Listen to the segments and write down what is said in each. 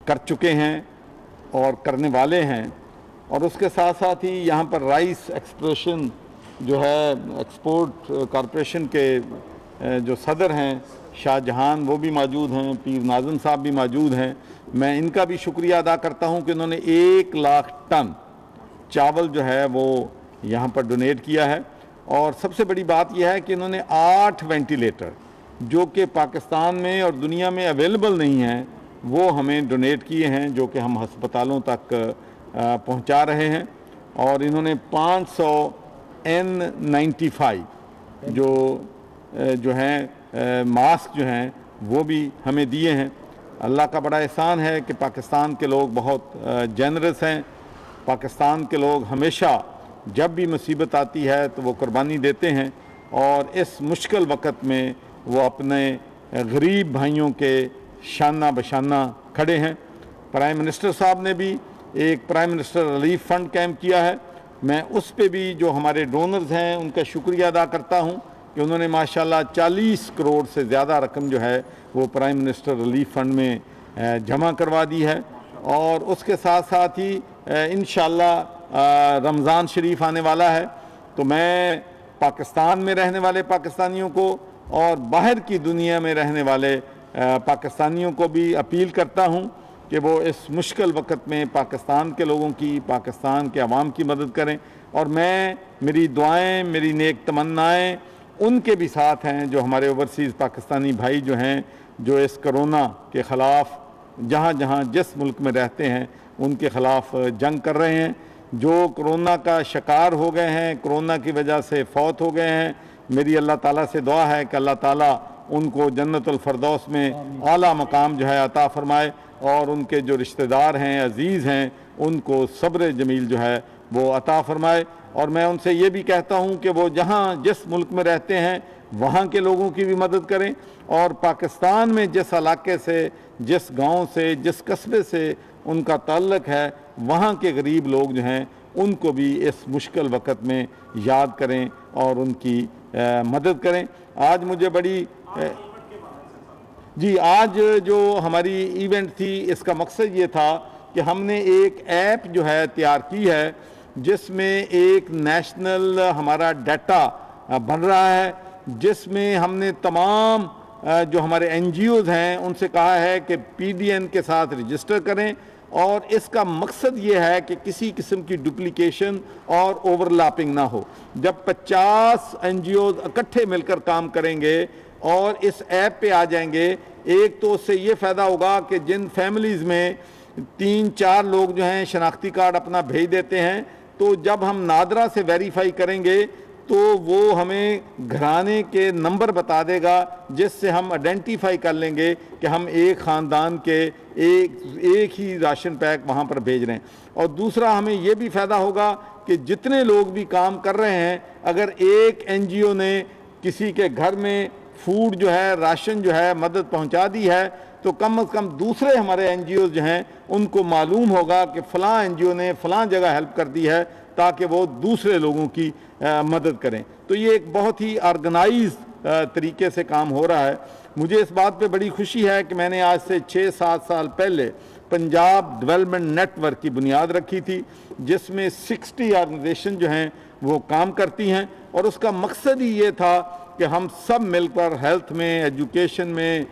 کر چکے ہیں اور کرنے والے ہیں، اور اس کے ساتھ ساتھ ہی یہاں پر رائس ایکسپریشن جو ہے ایکسپورٹ کارپوریشن کے جو صدر ہیں شاہ جہان، وہ بھی موجود ہیں، پیر ناظم صاحب بھی موجود ہیں. میں ان کا بھی شکریہ ادا کرتا ہوں کہ انہوں نے 1,00,000 ٹن چاول جو ہے وہ یہاں پر ڈونیٹ کیا ہے. اور سب سے بڑی بات یہ ہے کہ انہوں نے 8 وینٹیلیٹر جو کہ پاکستان میں اور دنیا میں اویلیبل نہیں ہیں وہ ہمیں ڈونیٹ کیے ہیں، جو کہ ہم ہسپتالوں تک پہنچا رہے ہیں. اور انہوں نے 500 N95 جو ہیں ماسک جو ہیں وہ بھی ہمیں دیے ہیں. اللہ کا بڑا احسان ہے کہ پاکستان کے لوگ بہت جنرس ہیں. پاکستان کے لوگ ہمیشہ جب بھی مصیبت آتی ہے تو وہ قربانی دیتے ہیں، اور اس مشکل وقت میں وہ اپنے غریب بھائیوں کے شانہ بشانہ کھڑے ہیں. پرائم منسٹر صاحب نے بھی ایک پرائم منسٹر ریلیف فنڈ قائم کیا ہے. میں اس پہ بھی جو ہمارے ڈونرز ہیں ان کا شکریہ ادا کرتا ہوں کہ انہوں نے ماشاءاللہ 40 کروڑ سے زیادہ رقم جو ہے وہ پرائم منسٹر ریلیف فنڈ میں جمع کروا دی ہے. اور اس کے ساتھ ساتھ ہی انشاءاللہ رمضان شریف آنے والا ہے، تو میں پاکستان میں رہنے والے پاکستانیوں کو اور باہر کی دنیا میں رہنے والے پاکستانیوں کو بھی اپیل کرتا ہوں کہ وہ اس مشکل وقت میں پاکستان کے لوگوں کی، پاکستان کے عوام کی مدد کریں. اور میری دعائیں، میری نیک تمنائیں ان کے بھی ساتھ ہیں جو ہمارے اوورسیز پاکستانی بھائی جو ہیں، جو اس کرونا کے خلاف جہاں جہاں جس ملک میں رہتے ہیں ان کے خلاف جنگ کر رہے ہیں. جو کرونا کا شکار ہو گئے ہیں، کرونا کی وجہ سے فوت ہو گئے ہیں، میری اللہ تعالیٰ سے دعا ہے کہ اللہ تعالیٰ ان کو جنت الفردوس میں اعلیٰ مقام جو ہے عطا فرمائے، اور ان کے جو رشتہ دار ہیں، عزیز ہیں، ان کو صبر جمیل جو ہے وہ عطا فرمائے. اور میں ان سے یہ بھی کہتا ہوں کہ وہ جہاں جس ملک میں رہتے ہیں وہاں کے لوگوں کی بھی مدد کریں، اور پاکستان میں جس علاقے سے، جس گاؤں سے، جس قصبے سے ان کا تعلق ہے وہاں کے غریب لوگ جو ہیں ان کو بھی اس مشکل وقت میں یاد کریں اور ان کی مدد کریں. آج مجھے بڑی آج جو ہماری ایونٹ تھی اس کا مقصد یہ تھا کہ ہم نے ایک ایپ جو ہے تیار کی ہے جس میں ایک نیشنل ہمارا ڈیٹا بن رہا ہے، جس میں ہم نے تمام جو ہمارے این جی اوز ہیں ان سے کہا ہے کہ پی ڈی این کے ساتھ رجسٹر کریں. اور اس کا مقصد یہ ہے کہ کسی قسم کی ڈپلیکیشن اور اوور لیپنگ نہ ہو. جب 50 این جی اوز اکٹھے مل کر کام کریں گے اور اس ایپ پہ آ جائیں گے، ایک تو اس سے یہ فائدہ ہوگا کہ جن فیملیز میں 3-4 لوگ جو ہیں شناختی کارڈ اپنا بھیج دیتے ہیں، تو جب ہم نادرا سے ویریفائی کریں گے تو وہ ہمیں گھرانے کے نمبر بتا دے گا، جس سے ہم آئیڈینٹیفائی کر لیں گے کہ ہم ایک خاندان کے ایک ہی راشن پیک وہاں پر بھیج رہے ہیں. اور دوسرا ہمیں یہ بھی فائدہ ہوگا کہ جتنے لوگ بھی کام کر رہے ہیں، اگر ایک این جی او نے کسی کے گھر میں فوڈ جو ہے، راشن جو ہے مدد پہنچا دی ہے، تو کم از کم دوسرے ہمارے این جی اوز جو ہیں ان کو معلوم ہوگا کہ فلاں این جی او نے فلاں جگہ ہیلپ کر دی ہے، تاکہ وہ دوسرے لوگوں کی مدد کریں. تو یہ ایک بہت ہی آرگنائز طریقے سے کام ہو رہا ہے. مجھے اس بات پہ بڑی خوشی ہے کہ میں نے آج سے 6-7 سال پہلے پنجاب ڈیولپمنٹ نیٹ ورک کی بنیاد رکھی تھی، جس میں 60 آرگنائزیشن جو ہیں وہ کام کرتی ہیں. اور اس کا مقصد ہی یہ تھا کہ ہم سب مل کر ہیلتھ میں، ایجوکیشن میں،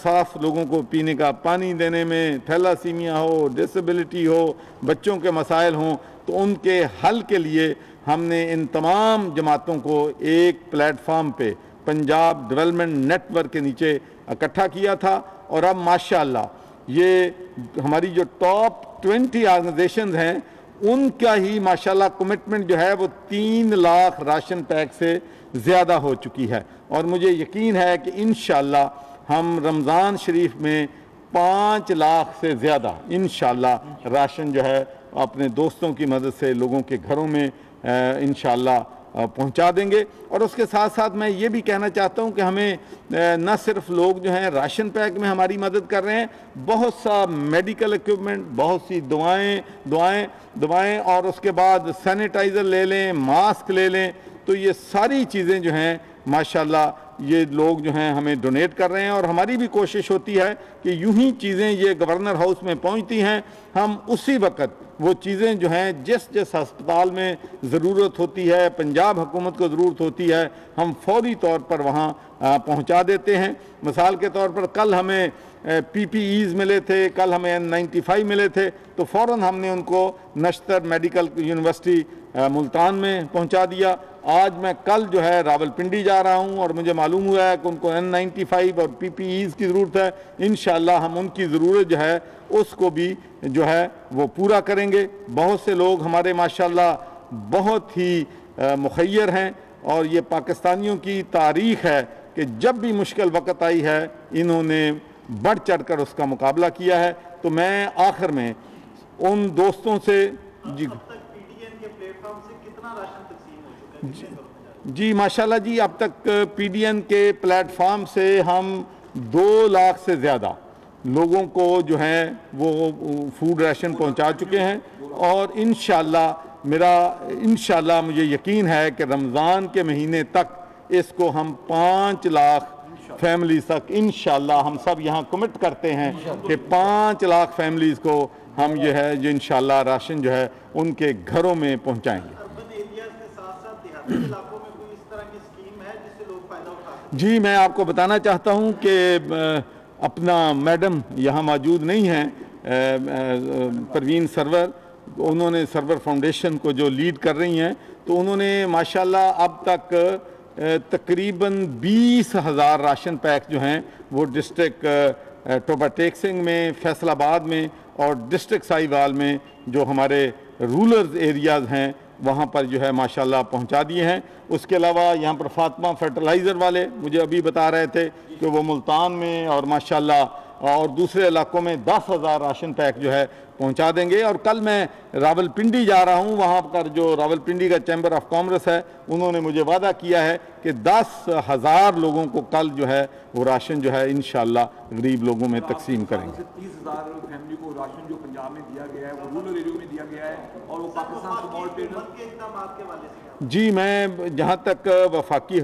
صاف لوگوں کو پینے کا پانی دینے میں، تھیلاسیمیا ہو، ڈسیبلٹی ہو، بچوں کے مسائل ہوں، تو ان کے حل کے لیے ہم نے ان تمام جماعتوں کو ایک پلیٹ فارم پہ پنجاب ڈیولپمنٹ نیٹ ورک کے نیچے اکٹھا کیا تھا. اور اب ماشاءاللہ یہ ہماری جو ٹاپ 20 آرگنائزیشنز ہیں ان کا ہی ماشاءاللہ کمٹمنٹ جو ہے وہ 3 لاکھ راشن پیک سے زیادہ ہو چکی ہے. اور مجھے یقین ہے کہ انشاءاللہ ہم رمضان شریف میں 5 لاکھ سے زیادہ انشاءاللہ راشن جو ہے اپنے دوستوں کی مدد سے لوگوں کے گھروں میں انشاءاللہ پہنچا دیں گے. اور اس کے ساتھ ساتھ میں یہ بھی کہنا چاہتا ہوں کہ ہمیں نہ صرف لوگ جو ہیں راشن پیک میں ہماری مدد کر رہے ہیں، بہت سا میڈیکل ایکوپمنٹ، بہت سی دعائیں اور اس کے بعد سینیٹائزر لے لیں، ماسک لے لیں. تو یہ ساری چیزیں جو ہیں ماشاءاللہ یہ لوگ جو ہیں ہمیں ڈونیٹ کر رہے ہیں، اور ہماری بھی کوشش ہوتی ہے کہ یوں ہی چیزیں یہ گورنر ہاؤس میں پہنچتی ہیں، ہم اسی وقت وہ چیزیں جو ہیں جس ہسپتال میں ضرورت ہوتی ہے، پنجاب حکومت کو ضرورت ہوتی ہے، ہم فوری طور پر وہاں پہنچا دیتے ہیں۔ مثال کے طور پر کل ہمیں پی پی ایز ملے تھے، کل ہمیں N95 ملے تھے، تو فوراً ہم نے ان کو نشتر میڈیکل یونیورسٹی ملتان میں پہنچا دیا۔ آج میں کل جو ہے راولپنڈی جا رہا ہوں، اور مجھے معلوم ہوا ہے کہ ان کو N95 اور پی پی ایز کی ضرورت ہے۔ انشاءاللہ ہم ان کی ضرورت جو ہے اس کو بھی جو ہے وہ پورا کریں گے۔ بہت سے لوگ ہمارے ماشاءاللہ بہت ہی مخیر ہیں، اور یہ پاکستانیوں کی تاریخ ہے کہ جب بھی مشکل وقت آئی ہے انہوں نے بڑھ چڑھ کر اس کا مقابلہ کیا ہے۔ تو میں آخر میں ان دوستوں سے جی ماشاءاللہ جی، اب تک پی ڈی این کے پلیٹ فارم سے ہم 2 لاکھ سے زیادہ لوگوں کو جو ہیں وہ فوڈ ریشن پہنچا چکے ہیں، اور انشاءاللہ مجھے یقین ہے کہ رمضان کے مہینے تک اس کو ہم 5 لاکھ فیملیز تک انشاءاللہ ہم سب یہاں کمٹ کرتے ہیں کہ 5 لاکھ فیملیز کو ہم یہ ہے جو انشاءاللہ راشن جو ہے ان کے گھروں میں پہنچائیں گے۔ جی میں آپ کو بتانا چاہتا ہوں کہ اپنا میڈم یہاں موجود نہیں ہیں، پروین سرور، انہوں نے سرور فاؤنڈیشن کو جو لیڈ کر رہی ہیں، تو انہوں نے ماشاءاللہ اب تک تقریباً 20,000 راشن پیک جو ہیں وہ ڈسٹرکٹ ٹوبا ٹیک سنگھ میں، فیصل آباد میں، اور ڈسٹرکٹ ساہیوال میں جو ہمارے رورل ایریاز ہیں وہاں پر جو ہے ماشاءاللہ پہنچا دیے ہیں۔ اس کے علاوہ یہاں پر فاطمہ فرٹیلائزر والے مجھے ابھی بتا رہے تھے کہ وہ ملتان میں اور ماشاءاللہ اور دوسرے علاقوں میں 10,000 راشن پیک جو ہے پہنچا دیں گے۔ اور کل میں راولپنڈی جا رہا ہوں، وہاں پر جو راولپنڈی کا چیمبر آف کامرس ہے انہوں نے مجھے وعدہ کیا ہے کہ 10,000 لوگوں کو کل جو ہے وہ راشن جو ہے انشاءاللہ غریب لوگوں میں تقسیم کریں گے۔ 30,000 فیملی کو راشن جو پنجاب میں دیا گیا ہے وہ رورل ایریوں میں دیا گیا ہے، اور وہ پاکستان سمال ٹریڈر کے اقدامات کے حوالے سے۔ جی میں جہاں تک وفاقی